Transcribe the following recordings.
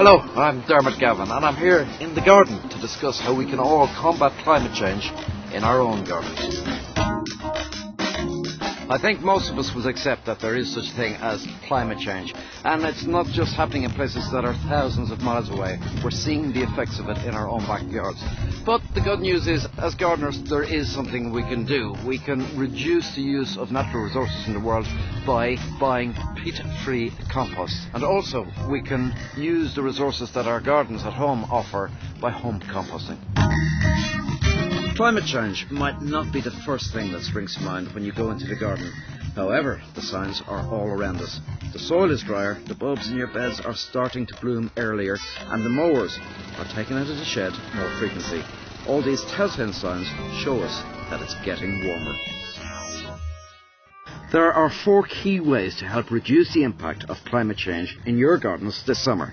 Hello, I'm Dermot Gavin and I'm here in the garden to discuss how we can all combat climate change in our own gardens. I think most of us would accept that there is such a thing as climate change, and it's not just happening in places that are thousands of miles away. We're seeing the effects of it in our own backyards. But the good news is, as gardeners, there is something we can do. We can reduce the use of natural resources in the world by buying peat-free composts. And also, we can use the resources that our gardens at home offer by home composting. Climate change might not be the first thing that springs to mind when you go into the garden. However, the signs are all around us. The soil is drier, the bulbs in your beds are starting to bloom earlier, and the mowers are taken out of the shed more frequently. All these telltale signs show us that it's getting warmer. There are 4 key ways to help reduce the impact of climate change in your gardens this summer.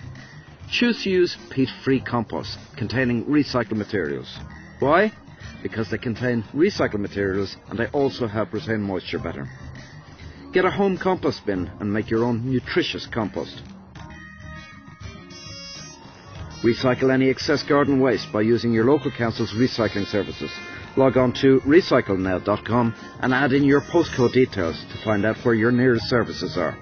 Choose to use peat-free composts containing recycled materials. Why? Because they contain recycled materials and they also help retain moisture better. Get a home compost bin and make your own nutritious compost. Recycle any excess garden waste by using your local council's recycling services. Log on to recyclenow.com and add in your postcode details to find out where your nearest services are.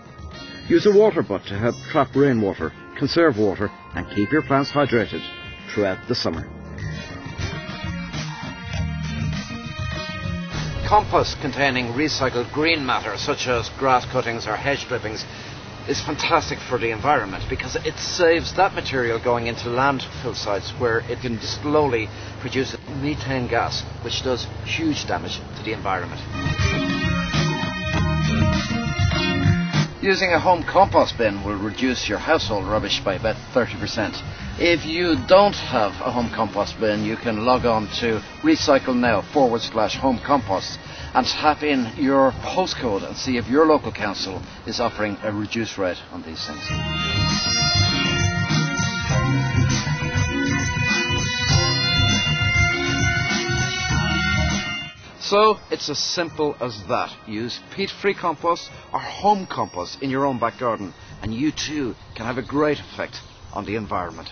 Use a water butt to help trap rainwater, conserve water and keep your plants hydrated throughout the summer. Compost containing recycled green matter such as grass cuttings or hedge clippings is fantastic for the environment because it saves that material going into landfill sites where it can slowly produce methane gas, which does huge damage to the environment. Using a home compost bin will reduce your household rubbish by about 30%. If you don't have a home compost bin, you can log on to recyclenow.com/home compost and tap in your postcode and see if your local council is offering a reduced rate on these things. So it's as simple as that. Use peat-free compost or home compost in your own back garden and you too can have a great effect on the environment.